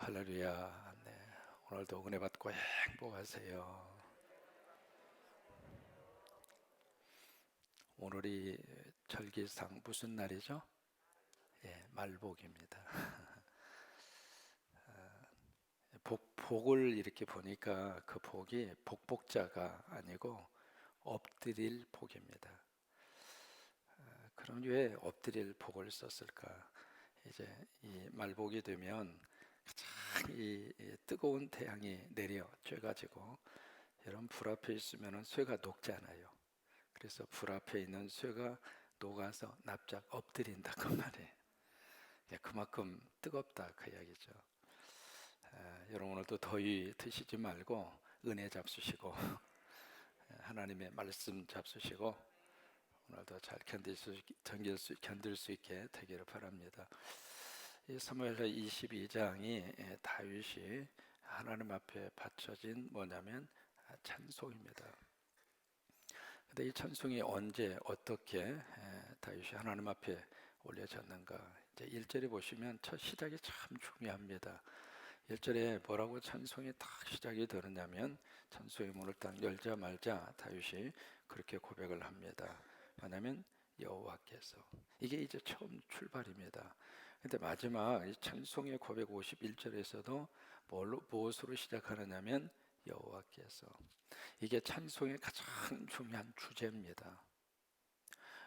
할렐루야. 네. 오늘도 은혜 받고 행복하세요. 오늘이 절기상 무슨 날이죠? 예, 말복입니다. 복을 이렇게 보니까 그 복이 복복자가 아니고 엎드릴 복입니다. 그럼 왜 엎드릴 복을 썼을까? 이제 이 말복이 되면 가장 이 뜨거운 태양이 내려 쬐가지고, 여러분 불 앞에 있으면 쇠가 녹잖아요. 그래서 불 앞에 있는 쇠가 녹아서 납작 엎드린다 그 말이에요. 그만큼 뜨겁다 그 이야기죠. 여러분 오늘도 더위 드시지 말고 은혜 잡수시고 하나님의 말씀 잡수시고 오늘도 잘 견딜 수 있게 되기를 바랍니다. 이 사무엘하 22장이 다윗이 하나님 앞에 바쳐진 뭐냐면 찬송입니다. 근데 이 찬송이 언제 어떻게 다윗이 하나님 앞에 올려졌는가? 이제 1절에 보시면 첫 시작이 참 중요합니다. 1절에 뭐라고 찬송이 딱 시작이 되느냐면, 찬송의 문을 딱 열자마자 다윗이 그렇게 고백을 합니다. 뭐냐면 여호와께서, 이게 이제 처음 출발입니다. 근데 마지막 이 찬송의 고백 51절에서도 무엇으로 시작하느냐면 여호와께서. 이게 찬송의 가장 중요한 주제입니다.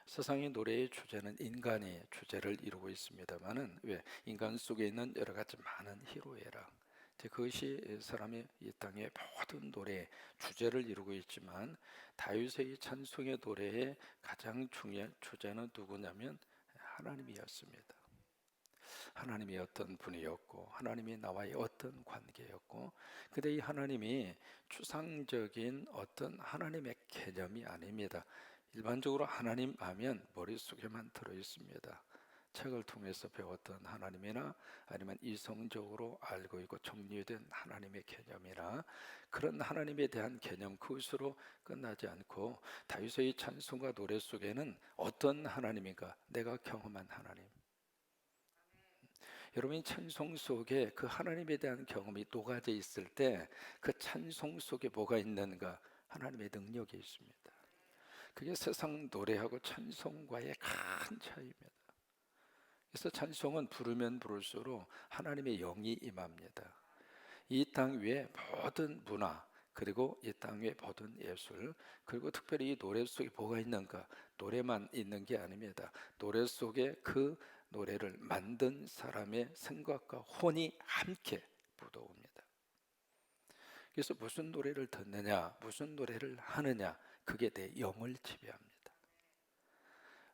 세상의 노래의 주제는 인간이 주제를 이루고 있습니다만은, 왜? 인간 속에 있는 여러 가지 많은 희로애락, 그것이 사람의 이 땅의 모든 노래의 주제를 이루고 있지만, 다윗의 이 찬송의 노래의 가장 중요한 주제는 누구냐면 하나님이었습니다. 하나님이 어떤 분이었고, 하나님이 나와의 어떤 관계였고, 근데 이 하나님이 추상적인 어떤 하나님의 개념이 아닙니다. 일반적으로 하나님 하면 머릿속에만 들어 있습니다. 책을 통해서 배웠던 하나님이나 아니면 이성적으로 알고 있고 정리된 하나님의 개념이나 그런 하나님에 대한 개념, 그것으로 끝나지 않고 다윗의 찬송과 노래 속에는 어떤 하나님인가? 내가 경험한 하나님. 여러분이 찬송 속에 그 하나님에 대한 경험이 녹아져 있을 때 그 찬송 속에 뭐가 있는가? 하나님의 능력이 있습니다. 그게 세상 노래하고 찬송과의 큰 차이입니다. 그래서 찬송은 부르면 부를수록 하나님의 영이 임합니다. 이 땅 위에 모든 문화, 그리고 이 땅 위에 모든 예술, 그리고 특별히 이 노래 속에 뭐가 있는가? 노래만 있는 게 아닙니다. 노래 속에 그 노래를 만든 사람의 생각과 혼이 함께 묻어옵니다. 그래서 무슨 노래를 듣느냐, 무슨 노래를 하느냐, 그게 내 영을 지배합니다.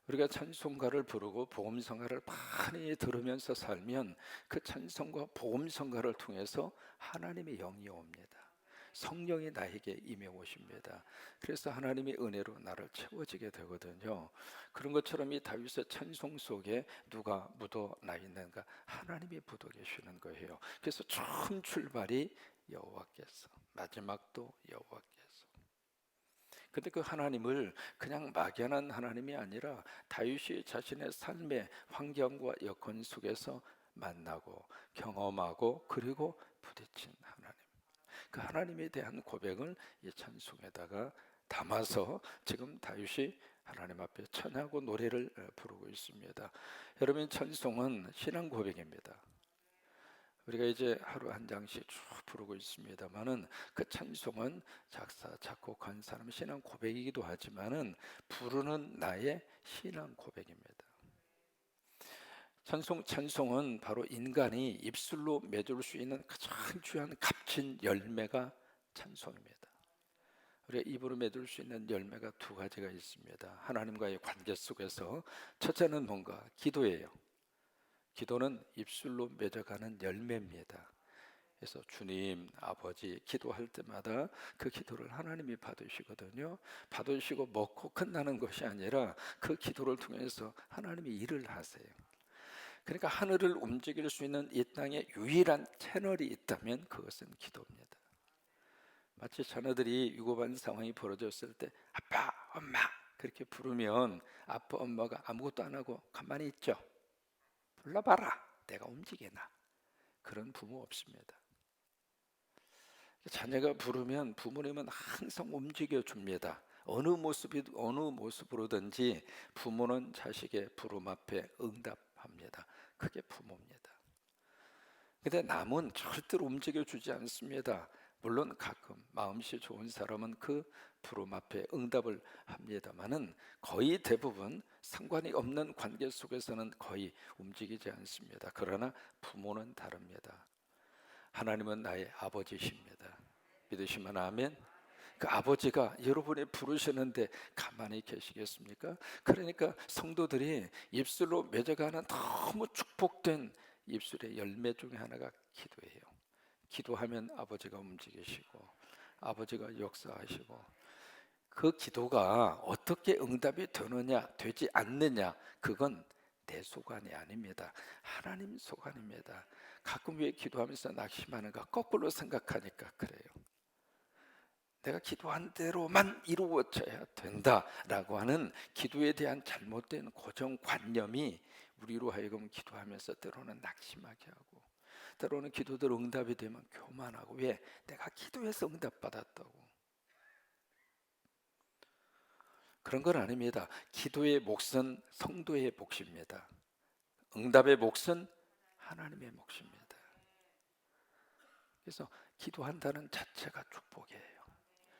우리가 찬송가를 부르고 복음성가를 많이 들으면서 살면 그 찬송과 복음성가를 통해서 하나님의 영이 옵니다. 성령이 나에게 임해 오십니다. 그래서 하나님의 은혜로 나를 채워지게 되거든요. 그런 것처럼 이 다윗의 찬송 속에 누가 묻어나 있는가? 하나님이 묻어 계시는 거예요. 그래서 처음 출발이 여호와께서, 마지막도 여호와께서. 근데 그 하나님을 그냥 막연한 하나님이 아니라 다윗이 자신의 삶의 환경과 여건 속에서 만나고 경험하고 그리고 부딪힌 하나님, 그 하나님에 대한 고백을 이 찬송에다가 담아서 지금 다윗이 하나님 앞에 찬양하고 노래를 부르고 있습니다. 여러분, 찬송은 신앙 고백입니다. 우리가 이제 하루 한 장씩 쭉 부르고 있습니다만은, 그 찬송은 작사 작곡한 사람 신앙 고백이기도 하지만은 부르는 나의 신앙 고백입니다. 찬송은 바로 인간이 입술로 맺을 수 있는 가장 중요한 값진 열매가 찬송입니다. 우리가 입으로 맺을 수 있는 열매가 두 가지가 있습니다. 하나님과의 관계 속에서 첫째는 뭔가? 기도예요. 기도는 입술로 맺어가는 열매입니다. 그래서 주님, 아버지 기도할 때마다 그 기도를 하나님이 받으시거든요. 받으시고 먹고 끝나는 것이 아니라 그 기도를 통해서 하나님이 일을 하세요. 그러니까 하늘을 움직일 수 있는 이 땅에 유일한 채널이 있다면 그것은 기도입니다. 마치 자녀들이 위급한 상황이 벌어졌을 때 아빠, 엄마 그렇게 부르면 아빠, 엄마가 아무것도 안 하고 가만히 있죠. 불러봐라, 내가 움직이나. 그런 부모 없습니다. 자녀가 부르면 부모님은 항상 움직여 줍니다. 어느 모습으로든지 부모는 자식의 부름 앞에 응답합니다. 그게 부모입니다. 근데 남은 절대로 움직여 주지 않습니다. 물론 가끔 마음씨 좋은 사람은 그 부름 앞에 응답을 합니다만은 거의 대부분 상관이 없는 관계 속에서는 거의 움직이지 않습니다. 그러나 부모는 다릅니다. 하나님은 나의 아버지십니다. 믿으시면 아멘. 그 아버지가 여러분이 부르시는데 가만히 계시겠습니까? 그러니까 성도들이 입술로 맺어가는 너무 축복된 입술의 열매 중에 하나가 기도예요. 기도하면 아버지가 움직이시고 아버지가 역사하시고, 그 기도가 어떻게 응답이 되느냐 되지 않느냐, 그건 내 소관이 아닙니다. 하나님 소관입니다. 가끔 왜 기도하면서 낙심하는가? 거꾸로 생각하니까 그래요. 내가 기도한 대로만 이루어져야 된다라고 하는 기도에 대한 잘못된 고정관념이 우리로 하여금 기도하면서 때로는 낙심하게 하고, 때로는 기도들 응답이 되면 교만하고, 왜? 내가 기도해서 응답받았다고. 그런 건 아닙니다. 기도의 몫은 성도의 몫입니다. 응답의 몫은 하나님의 몫입니다. 그래서 기도한다는 자체가 축복이에요.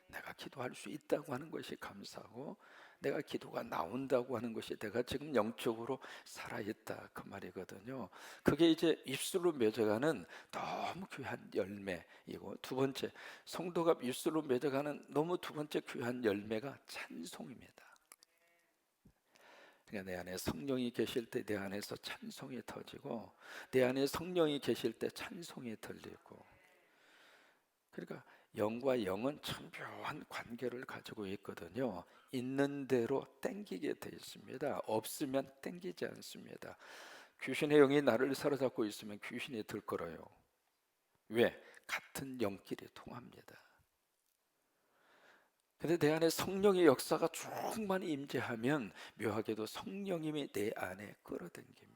내가 기도할 수 있다고 하는 것이 감사하고, 내가 기도가 나온다고 하는 것이 내가 지금 영적으로 살아있다, 그 말이거든요. 그게 이제 입술로 맺어가는 너무 귀한 열매이고, 두 번째, 성도가 입술로 맺어가는 너무 두 번째 귀한 열매가 찬송입니다. 그러니까 내 안에 성령이 계실 때 내 안에서 찬송이 터지고, 내 안에 성령이 계실 때 찬송이 들리고, 그러니까 영과 영은 참 묘한 관계를 가지고 있거든요. 있는 대로 땡기게 돼 있습니다. 없으면 땡기지 않습니다. 귀신의 영이 나를 사로잡고 있으면 귀신이 들끓어요. 왜? 같은 영끼리 통합니다. 근데 내 안에 성령의 역사가 충만히 임재하면 묘하게도 성령님이 내 안에 끌어당깁니다.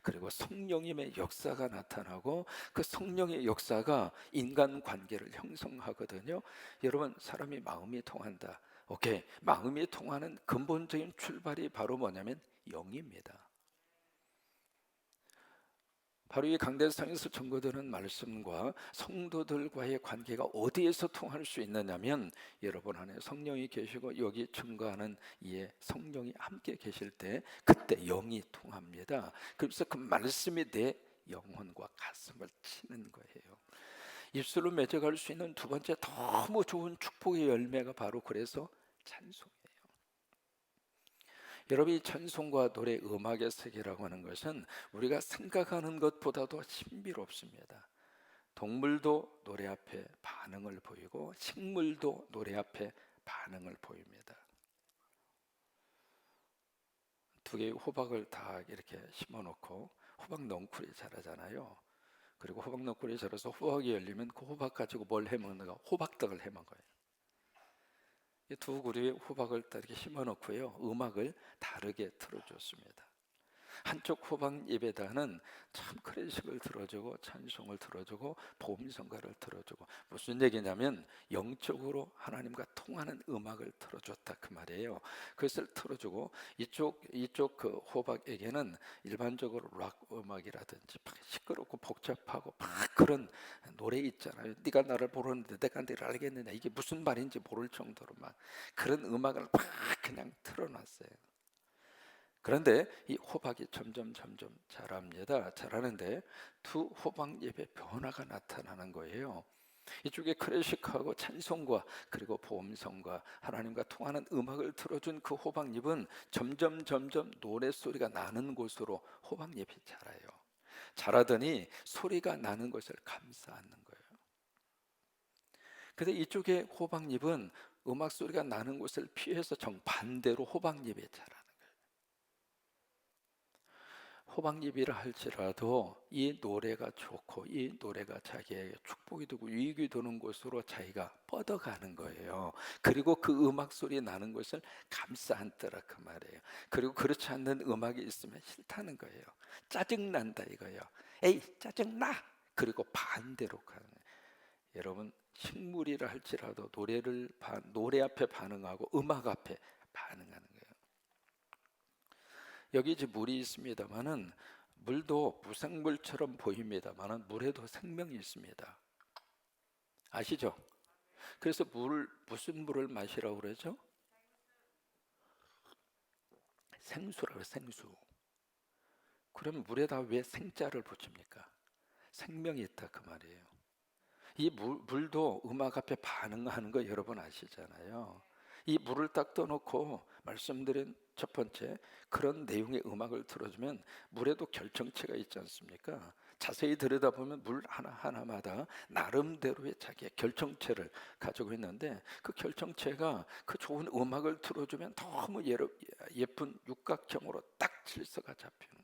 그리고 성령님의 역사가 나타나고, 그 성령의 역사가 인간관계를 형성하거든요. 여러분, 사람이 마음이 통한다. 오케이, 마음이 통하는 근본적인 출발이 바로 뭐냐면 영입니다. 바로 이 강대상에서 전거되는 말씀과 성도들과의 관계가 어디에서 통할 수 있느냐면, 여러분 안에 성령이 계시고 여기 증거하는 이에 성령이 함께 계실 때 그때 영이 통합니다. 그래서 그 말씀이 내 영혼과 가슴을 치는 거예요. 입술로 맺어갈 수 있는 두 번째 너무 좋은 축복의 열매가 바로 그래서 찬송이에요. 여러분, 이 찬송과 노래, 음악의 세계라고 하는 것은 우리가 생각하는 것보다도 신비롭습니다. 동물도 노래 앞에 반응을 보이고 식물도 노래 앞에 반응을 보입니다. 두 개의 호박을 다 이렇게 심어놓고 호박 넝쿨이 자라잖아요. 그리고 호박 넝쿨이 자라서 호박이 열리면 그 호박 가지고 뭘 해먹는가? 호박떡을 해먹어요. 두 그루의 호박을 이렇게 심어놓고요, 음악을 다르게 틀어줬습니다. 한쪽 호박잎에다는 참 클래식을 들어주고 찬송을 들어주고 보험성가를 들어주고, 무슨 얘기냐면 영적으로 하나님과 통하는 음악을 틀어줬다, 그 말이에요. 그것을 틀어주고, 이쪽 그 호박에게는 일반적으로 락 음악이라든지 막 시끄럽고 복잡하고 막 그런 노래 있잖아요. 네가 나를 모르는데 내가 너를 알겠느냐, 이게 무슨 말인지 모를 정도로 막 그런 음악을 막 그냥 틀어놨어요. 그런데 이 호박이 점점 자랍니다. 자라는데 두 호박잎의 변화가 나타나는 거예요. 이쪽에 클래식하고 찬송과 그리고 보험성과 하나님과 통하는 음악을 틀어준 그 호박잎은 점점 노랫소리가 나는 곳으로 호박잎이 자라요. 자라더니 소리가 나는 것을 감싸는 거예요. 근데 이쪽에 호박잎은 음악 소리가 나는 곳을 피해서 정반대로 호박잎이 자라. 호박잎이라 할지라도 이 노래가 좋고 이 노래가 자기에게 축복이 되고 유익이 되는 곳으로 자기가 뻗어가는 거예요. 그리고 그 음악 소리 나는 것을 감싸 안더라, 그 말이에요. 그리고 그렇지 않는 음악이 있으면 싫다는 거예요. 짜증난다 이거예요. 에이 짜증나, 그리고 반대로 가는 거예요. 여러분, 식물이라 할지라도 노래 앞에 반응하고 음악 앞에 반응하는 거예요. 여기 이제 물이 있습니다만은 물도 무생물처럼 보입니다만은 물에도 생명이 있습니다. 아시죠? 그래서 무슨 물을 마시라고 그러죠? 생수라고, 생수. 그럼 물에다 왜 생자를 붙입니까? 생명이 있다 그 말이에요. 이 물도 음악 앞에 반응하는 거 여러분 아시잖아요. 이 물을 딱 떠놓고 말씀드린 첫 번째 그런 내용의 음악을 틀어주면 물에도 결정체가 있지 않습니까? 자세히 들여다보면 물 하나하나마다 나름대로의 자기의 결정체를 가지고 있는데 그 결정체가 그 좋은 음악을 틀어주면 너무 예쁜 육각형으로 딱 질서가 잡히는 거예요.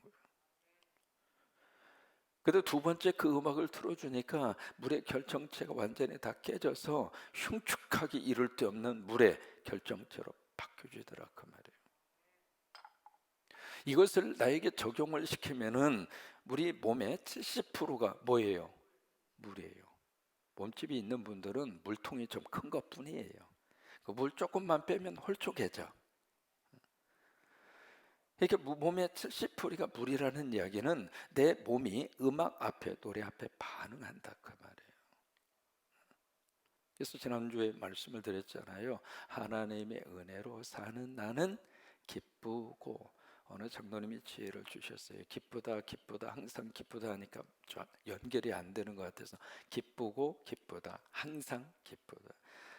근데 두 번째 그 음악을 틀어주니까 물의 결정체가 완전히 다 깨져서 흉측하게 이를 데 없는 물의 결정체로 바뀌어지더라 그 말이에요. 이것을 나에게 적용을 시키면은 우리 몸의 70%가 뭐예요? 물이에요. 몸집이 있는 분들은 물통이 좀 큰 것뿐이에요. 그 물 조금만 빼면 홀쭉해져. 이렇게 몸의 70%가 물이라는 이야기는 내 몸이 음악 앞에, 노래 앞에 반응한다 그 말이에요. 그래서 지난주에 말씀을 드렸잖아요. 하나님의 은혜로 사는 나는 기쁘고, 어느 장로님이 지혜를 주셨어요. 기쁘다 기쁘다 항상 기쁘다 하니까 연결이 안 되는 것 같아서 기쁘고 기쁘다 항상 기쁘다.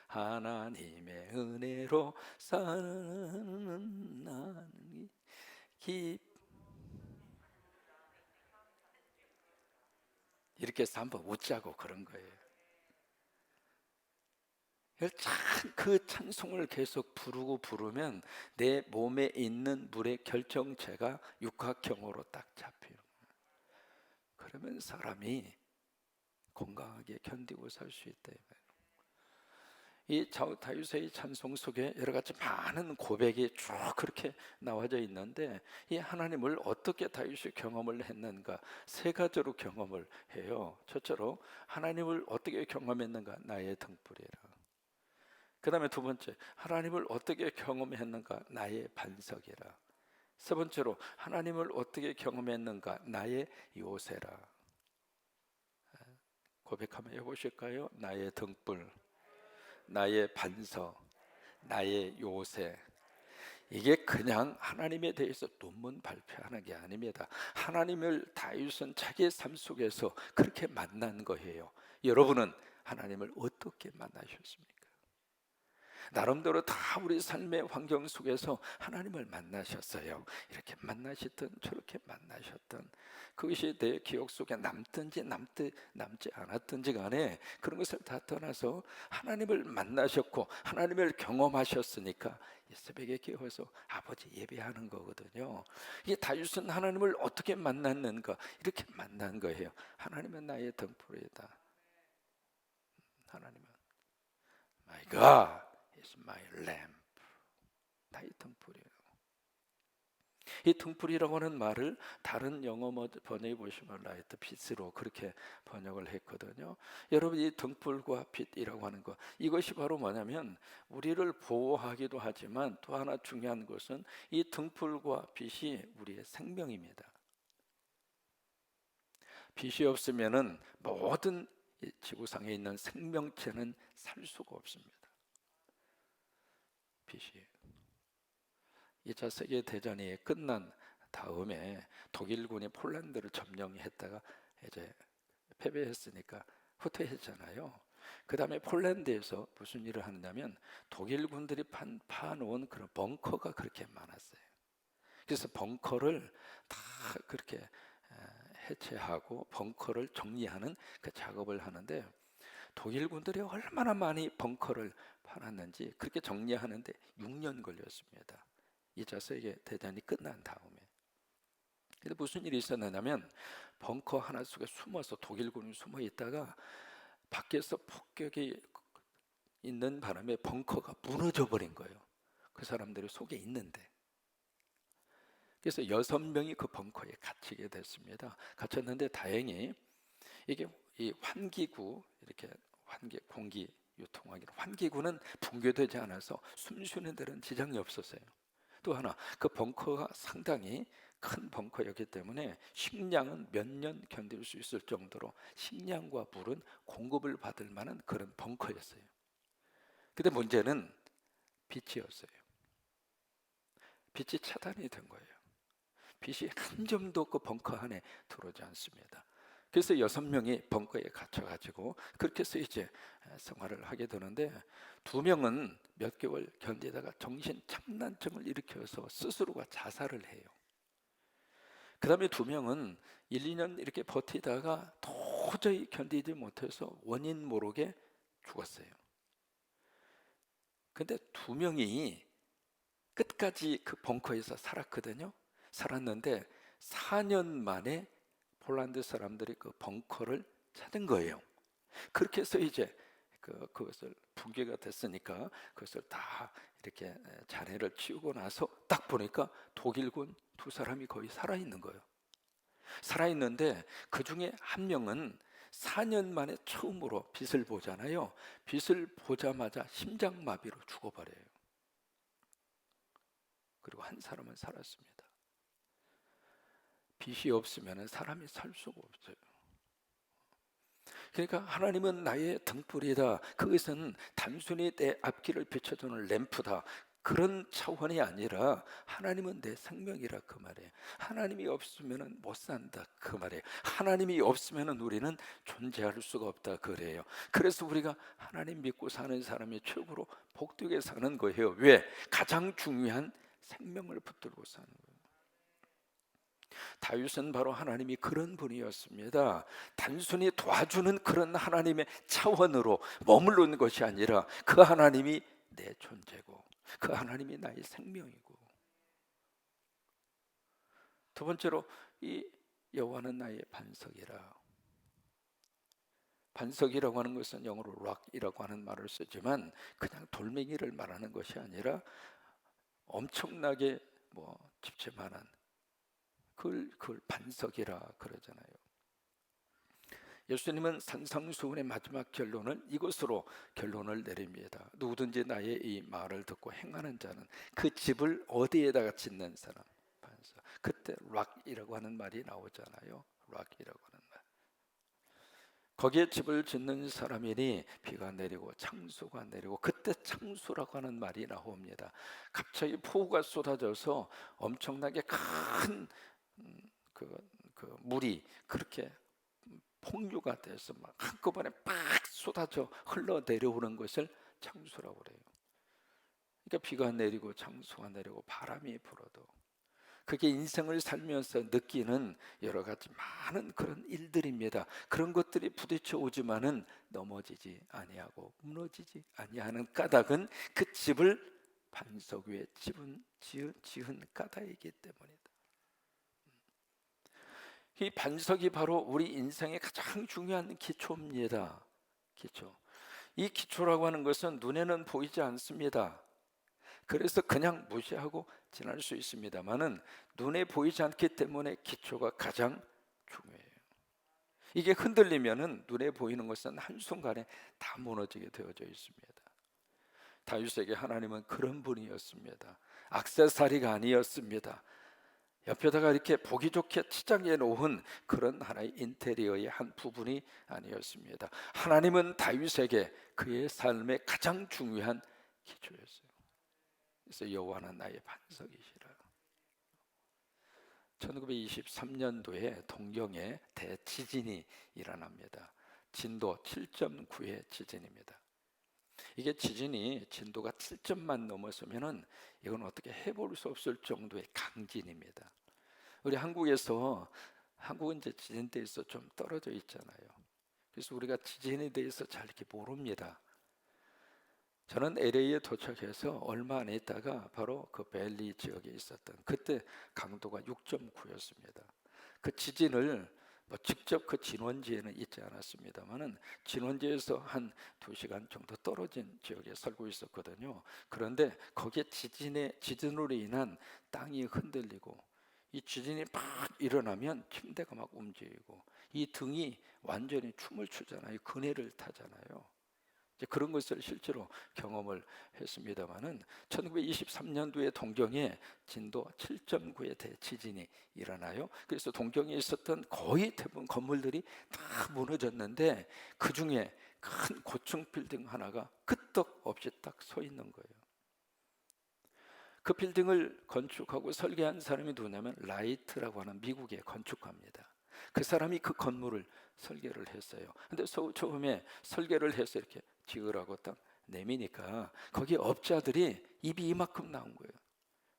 하나님의 은혜로 사는 나는 이렇게 해서 한번 웃자고 그런 거예요. 그 찬송을 계속 부르면 내 몸에 있는 물의 결정체가 육각형으로 딱 잡히는 거예요. 그러면 사람이 건강하게 견디고 살 수 있다. 이 다윗의 찬송 속에 여러 가지 많은 고백이 쭉 그렇게 나와져 있는데 이 하나님을 어떻게 다윗이 경험을 했는가, 세 가지로 경험을 해요. 첫째로 하나님을 어떻게 경험했는가, 나의 등불이라. 그 다음에 두 번째, 하나님을 어떻게 경험했는가, 나의 반석이라. 세 번째로, 하나님을 어떻게 경험했는가, 나의 요새라. 고백 한번 해보실까요? 나의 등불, 나의 반석, 나의 요새. 이게 그냥 하나님에 대해서 논문 발표하는 게 아닙니다. 하나님을 다윗은 자기의 삶 속에서 그렇게 만난 거예요. 여러분은 하나님을 어떻게 만나셨습니까? 나름대로 다 우리 삶의 환경 속에서 하나님을 만나셨어요. 이렇게 만나시든 저렇게 만나셨든 그것이 내 기억 속에 남지 않았든지 간에 그런 것을 다 떠나서 하나님을 만나셨고 하나님을 경험하셨으니까 이 새벽에 깨워서 아버지 예배하는 거거든요. 이게 다윗은 하나님을 어떻게 만났는가, 이렇게 만난 거예요. 하나님은 나의 등불이다. 하나님은 My God is my lamp. 다 이 등불이에요. 이 등불이라고 하는 말을 다른 영어 번역해 보시면 라이트 빛으로 그렇게 번역을 했거든요. 여러분, 이 등불과 빛이라고 하는 것, 이것이 바로 뭐냐면 우리를 보호하기도 하지만 또 하나 중요한 것은 이 등불과 빛이 우리의 생명입니다. 빛이 없으면은 모든 이 지구상에 있는 생명체는 살 수가 없습니다. 빛이 2차 세계대전이 끝난 다음에 독일군이 폴란드를 점령했다가 이제 패배했으니까 후퇴했잖아요. 그 다음에 폴란드에서 무슨 일을 하느냐면 독일군들이 파놓은 그런 벙커가 그렇게 많았어요. 그래서 벙커를 다 그렇게 해체하고 벙커를 정리하는 그 작업을 하는데 독일군들이 얼마나 많이 벙커를 파놨는지 그렇게 정리하는데 6년 걸렸습니다. 2차 세계대전이 끝난 다음에. 근데 무슨 일이 있었냐면 벙커 하나 속에 숨어서 독일군이 숨어 있다가 밖에서 폭격이 있는 바람에 벙커가 무너져 버린 거예요. 그 사람들이 속에 있는데. 그래서 6명이 그 벙커에 갇히게 됐습니다. 갇혔는데 다행히 이게 이 환기구 이렇게 공기 유통하기로 환기구는 붕괴되지 않아서 숨 쉬는 데는 지장이 없었어요. 또 하나 그 벙커가 상당히 큰 벙커였기 때문에 식량은 몇 년 견딜 수 있을 정도로 식량과 물은 공급을 받을 만한 그런 벙커였어요. 근데 문제는 빛이었어요. 빛이 차단이 된 거예요. 빛이 한 점도 그 벙커 안에 들어오지 않습니다. 그래서 6명이 벙커에 갇혀가지고 그렇게 해서 이제 생활을 하게 되는데, 2명은 몇 개월 견디다가 정신 착란증을 일으켜서 스스로가 자살을 해요. 그 다음에 2명은 1, 2년 이렇게 버티다가 도저히 견디지 못해서 원인 모르게 죽었어요. 근데 2명이 끝까지 그 벙커에서 살았거든요. 살았는데 4년 만에 폴란드 사람들이 그 벙커를 찾은 거예요. 그렇게 해서 이제 그것을 붕괴가 됐으니까 그것을 다 이렇게 잔해를 치우고 나서 딱 보니까 독일군 2사람이 거의 살아있는 거예요. 살아있는데 그 중에 한 명은 4년 만에 처음으로 빛을 보잖아요. 빛을 보자마자 심장마비로 죽어버려요. 그리고 한 사람은 살았습니다. 빛이 없으면 사람이 살 수가 없어요. 그러니까 하나님은 나의 등불이다. 그것은 단순히 내 앞길을 비춰주는 램프다. 그런 차원이 아니라 하나님은 내 생명이라 그 말이에요. 하나님이 없으면 못 산다 그 말이에요. 하나님이 없으면 우리는 존재할 수가 없다 그래요. 그래서 우리가 하나님 믿고 사는 사람이 최고로 복되게 사는 거예요. 왜? 가장 중요한 생명을 붙들고 사는 거예요. 다윗은 바로 하나님이 그런 분이었습니다. 단순히 도와주는 그런 하나님의 차원으로 머무르는 것이 아니라 그 하나님이 내 존재고 그 하나님이 나의 생명이고, 두 번째로 이 여호와는 나의 반석이라. 반석이라고 하는 것은 영어로 락이라고 하는 말을 쓰지만 그냥 돌멩이를 말하는 것이 아니라 엄청나게 집채만한 그걸 반석이라 그러잖아요. 예수님은 산상수훈의 마지막 결론을 이것으로 결론을 내립니다. 누구든지 나의 이 말을 듣고 행하는 자는 그 집을 어디에다가 짓는 사람. 반석. 그때 락이라고 하는 말이 나오잖아요. 락이라고 하는 말. 거기에 집을 짓는 사람이니 비가 내리고 창수가 내리고, 그때 창수라고 하는 말이 나옵니다. 갑자기 폭우가 쏟아져서 엄청나게 큰 물이 그렇게 폭류가 돼서 막 한꺼번에 팍 쏟아져 흘러 내려오는 것을 창수라고 그래요. 그러니까 비가 내리고 창수가 내리고 바람이 불어도 그게 인생을 살면서 느끼는 여러 가지 많은 그런 일들입니다. 그런 것들이 부딪혀 오지만은 넘어지지 아니하고 무너지지 아니하는 까닭은 그 집을 반석 위에 지은 까닭이기 때문이다. 이 반석이 바로 우리 인생의 가장 중요한 기초입니다. 기초. 이 기초라고 하는 것은 눈에는 보이지 않습니다. 그래서 그냥 무시하고 지날 수 있습니다만은 눈에 보이지 않기 때문에 기초가 가장 중요해요. 이게 흔들리면은 눈에 보이는 것은 한순간에 다 무너지게 되어져 있습니다. 다윗에게 하나님은 그런 분이었습니다. 액세서리가 아니었습니다. 옆에다가 이렇게 보기 좋게 치장해 놓은 그런 하나의 인테리어의 한 부분이 아니었습니다. 하나님은 다윗에게 그의 삶의 가장 중요한 기초였어요. 그래서 여호와는 나의 반석이시라. 1923년도에 동경에 대지진이 일어납니다. 진도 7.9의 지진입니다. 이게 지진이 진도가 7점만 넘어서면은 이건 어떻게 해볼 수 없을 정도의 강진입니다. 우리 한국은 이제 지진에 대해서 좀 떨어져 있잖아요. 그래서 우리가 지진에 대해서 잘 이렇게 모릅니다. 저는 LA에 도착해서 얼마 안 있다가 바로 그 벨리 지역에 있었던, 그때 강도가 6.9였습니다. 그 지진을 직접 그 진원지에는 있지 않았습니다만은 진원지에서 한 2시간 정도 떨어진 지역에 살고 있었거든요. 그런데 거기에 지진으로 인한 땅이 흔들리고 이 지진이 막 일어나면 침대가 막 움직이고 이 등이 완전히 춤을 추잖아요. 그네를 타잖아요. 이제 그런 것을 실제로 경험을 했습니다마는 1923년도에 동경에 진도 7.9의 대지진이 일어나요. 그래서 동경에 있었던 거의 대부분 건물들이 다 무너졌는데 그 중에 큰 고층 빌딩 하나가 끄떡없이 딱 서 있는 거예요. 그 빌딩을 건축하고 설계한 사람이 누구냐면 라이트라고 하는 미국의 건축가입니다. 그 사람이 그 건물을 설계를 했어요. 근데 처음에 설계를 해서 이렇게 지으라고 딱 내미니까 거기 업자들이 입이 이만큼 나온 거예요.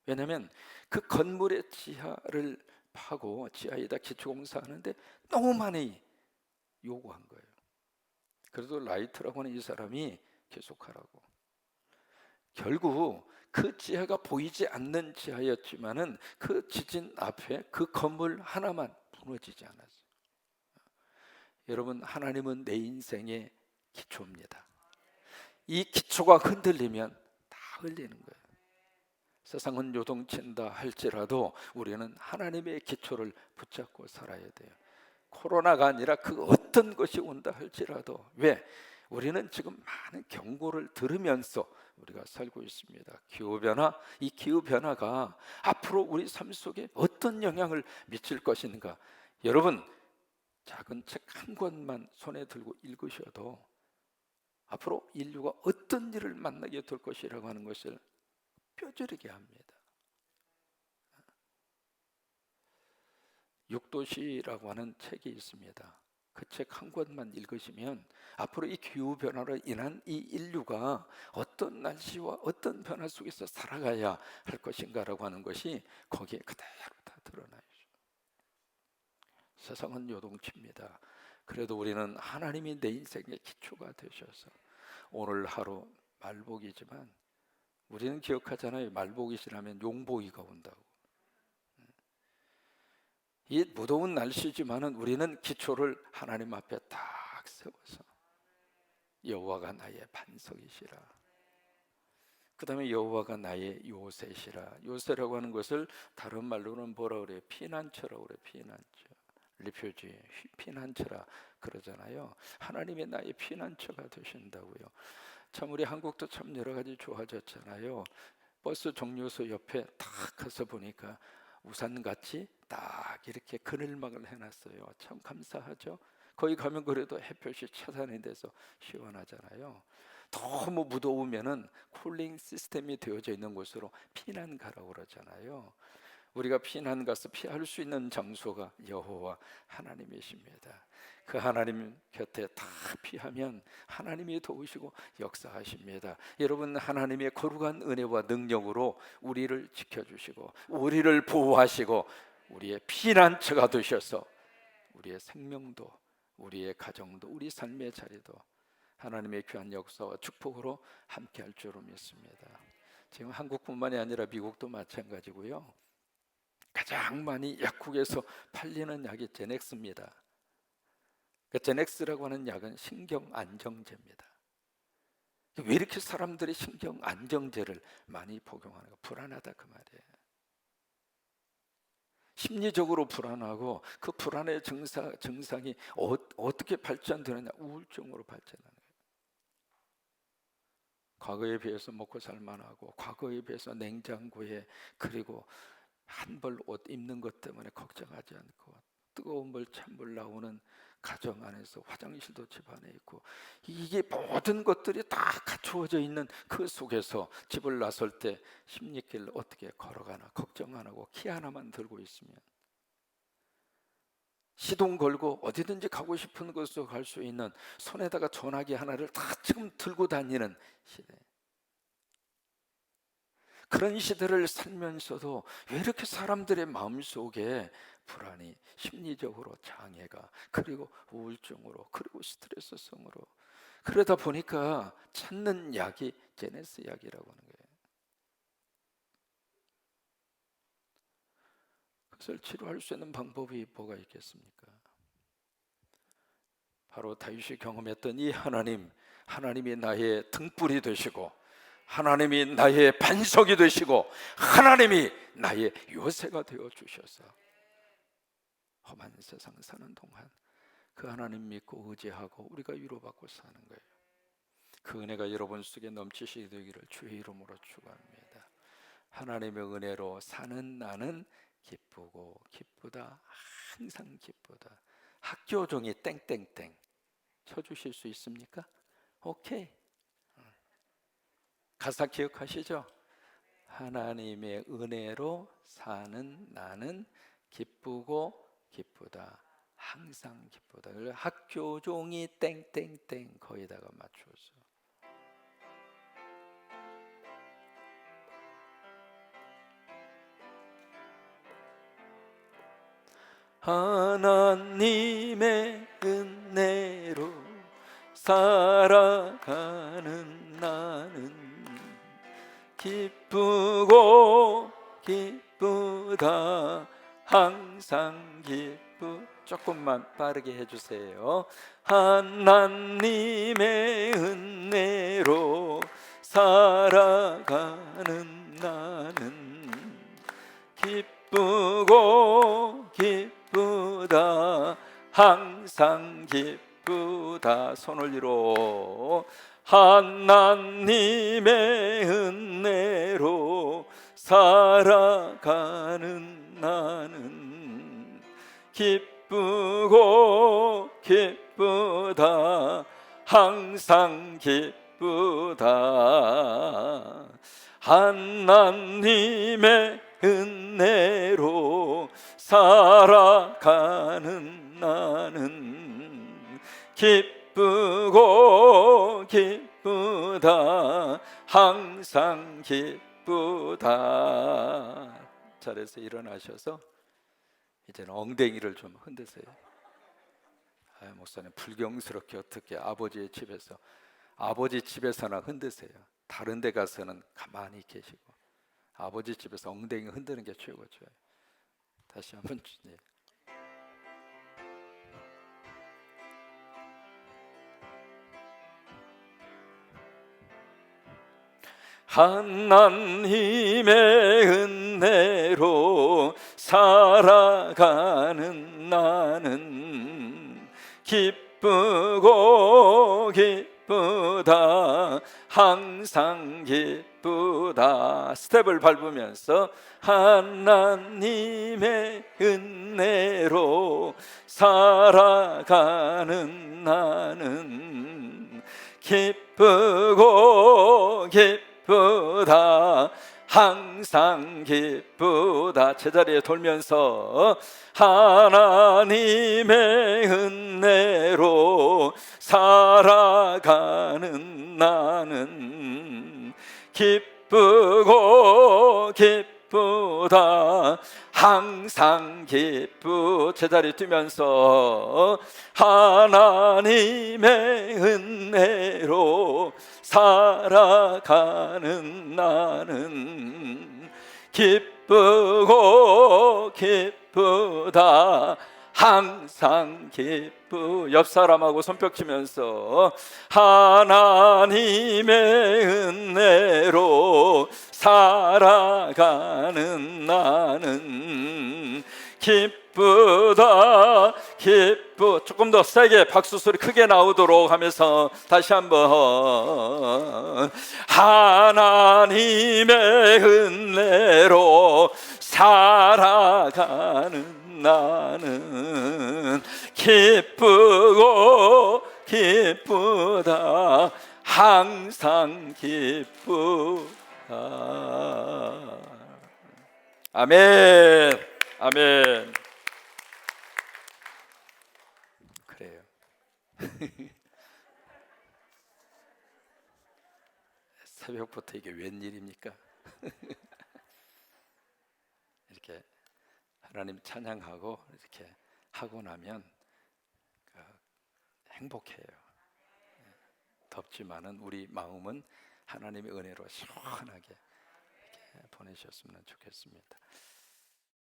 왜냐하면 그 건물의 지하를 파고 지하에다 기초공사하는데 너무 많이 요구한 거예요. 그래도 라이트라고 하는 이 사람이 계속하라고. 결국 그 지하가 보이지 않는 지하였지만은 그 지진 앞에 그 건물 하나만 무너지지 않았어요. 여러분, 하나님은 내 인생의 기초입니다. 이 기초가 흔들리면 다 흘리는 거예요. 세상은 요동친다 할지라도 우리는 하나님의 기초를 붙잡고 살아야 돼요. 코로나가 아니라 그 어떤 것이 온다 할지라도. 왜? 우리는 지금 많은 경고를 들으면서 우리가 살고 있습니다. 기후변화, 이 기후변화가 앞으로 우리 삶 속에 어떤 영향을 미칠 것인가. 여러분, 작은 책 한 권만 손에 들고 읽으셔도 앞으로 인류가 어떤 일을 만나게 될 것이라고 하는 것을 뼈저리게 합니다. 육도시라고 하는 책이 있습니다. 그 책 한 권만 읽으시면 앞으로 이 기후변화로 인한 이 인류가 어떤 날씨와 어떤 변화 속에서 살아가야 할 것인가라고 하는 것이 거기에 그대로 다 드러나요. 세상은 요동칩니다. 그래도 우리는 하나님이 내 인생의 기초가 되셔서 오늘 하루 말복이지만 우리는 기억하잖아요. 말복이 지나면 용복이가 온다고. 이 무더운 날씨지만은 우리는 기초를 하나님 앞에 딱 세워서 여호와가 나의 반석이시라. 그 다음에 여호와가 나의 요새시라. 요새라고 하는 것을 다른 말로는 뭐라 그래요? 피난처라고 그래요. 피난처, 리퓨지, 피난처라 그러잖아요. 하나님의 나의 피난처가 되신다고요. 참 우리 한국도 참 여러 가지 좋아졌잖아요. 버스 정류소 옆에 딱 가서 보니까 우산같이 딱 이렇게 그늘막을 해놨어요. 참 감사하죠. 거기 가면 그래도 햇볕이 차단이 돼서 시원하잖아요. 너무 무더우면은 쿨링 시스템이 되어져 있는 곳으로 피난 가라고 그러잖아요. 우리가 피난 가서 피할 수 있는 장소가 여호와 하나님이십니다. 그 하나님 곁에 다 피하면 하나님이 도우시고 역사하십니다. 여러분, 하나님의 거룩한 은혜와 능력으로 우리를 지켜주시고 우리를 보호하시고 우리의 피난처가 되셔서 우리의 생명도 우리의 가정도 우리 삶의 자리도 하나님의 귀한 역사와 축복으로 함께할 줄로 믿습니다. 지금 한국뿐만이 아니라 미국도 마찬가지고요. 가장 많이 약국에서 팔리는 약이 제넥스입니다. 그 제넥스라고 하는 약은 신경 안정제입니다. 왜 이렇게 사람들이 신경 안정제를 많이 복용하는가? 불안하다 그 말이에요. 심리적으로 불안하고 그 불안의 증상이 어떻게 발전되느냐? 우울증으로 발전하는 거예요. 과거에 비해서 먹고 살만하고 과거에 비해서 냉장고에 그리고 한 벌 옷 입는 것 때문에 걱정하지 않고 뜨거운 물 찬물 나오는 가정 안에서 화장실도 집 안에 있고 이게 모든 것들이 다 갖추어져 있는 그 속에서 집을 나설 때 십리길 어떻게 걸어가나 걱정 안 하고 키 하나만 들고 있으면 시동 걸고 어디든지 가고 싶은 곳으로 갈 수 있는 손에다가 전화기 하나를 다 지금 들고 다니는 시대. 그런 시대를 살면서도 왜 이렇게 사람들의 마음속에 불안이, 심리적으로 장애가, 그리고 우울증으로, 그리고 스트레스성으로 그러다 보니까 찾는 약이 제네스 약이라고 하는 거예요. 그것을 치료할 수 있는 방법이 뭐가 있겠습니까? 바로 다윗이 경험했던 이 하나님이 나의 등불이 되시고 하나님이 나의 반석이 되시고 하나님이 나의 요새가 되어 주셔서 험한 세상 사는 동안 그 하나님 믿고 의지하고 우리가 위로받고 사는 거예요. 그 은혜가 여러분 속에 넘치시게 되기를 주의 이름으로 축원합니다. 하나님의 은혜로 사는 나는 기쁘고 기쁘다, 항상 기쁘다. 학교 종이 땡땡땡 쳐주실 수 있습니까? 오케이. 가사 기억하시죠? 하나님의 은혜로 사는 나는 기쁘고 기쁘다, 항상 기쁘다. 학교 종이 땡땡땡 거기다가 맞춰서 하나님의 은혜로 살아가는 나는 기쁘고 기쁘다, 항상 조금만 빠르게 해주세요. 하나님의 은혜로 살아가는 나는 기쁘고 기쁘다, 항상 기쁘다. 손 올리로. 하나님의 은혜로 살아가는 나는 기쁘고 기쁘다, 항상 기쁘다. 하나님의 은혜로 살아가는 나는 기쁘고 기쁘다, 항상 기쁘다. 잘해서 일어나셔서 이제는 엉덩이를 좀 흔드세요. 목사님 불경스럽게 어떻게 아버지 집에서나 흔드세요. 다른 데 가서는 가만히 계시고 아버지 집에서 엉덩이 흔드는 게 최고 좋아요. 다시 한번 주님. 하나님의 은혜로 살아가는 나는 기쁘고 기쁘다, 항상 기쁘다. 스텝을 밟으면서 하나님의 은혜로 살아가는 나는 기쁘고 기쁘다, 항상 기쁘다. 제자리에 돌면서 하나님의 은혜로 살아가는 나는 기쁘고 기쁘다, 항상 제자리 뛰면서 하나님의 은혜로 살아가는 나는 기쁘고 기쁘다, 항상 옆 사람하고 손뼉 치면서 하나님의 은혜로 살아가는 나는 기쁘다 조금 더 세게 박수 소리 크게 나오도록 하면서 다시 한번 하나님의 은혜로 살아가는 나는 기쁘고 기쁘다, 항상 기쁘다. 아멘. 아멘. 그래요. 새벽부터 이게 웬일입니까? 이렇게 하나님 찬양하고 이렇게 하고 나면 행복해요. 덥지만은 우리 마음은 하나님의 은혜로 시원하게 이렇게 보내셨으면 좋겠습니다.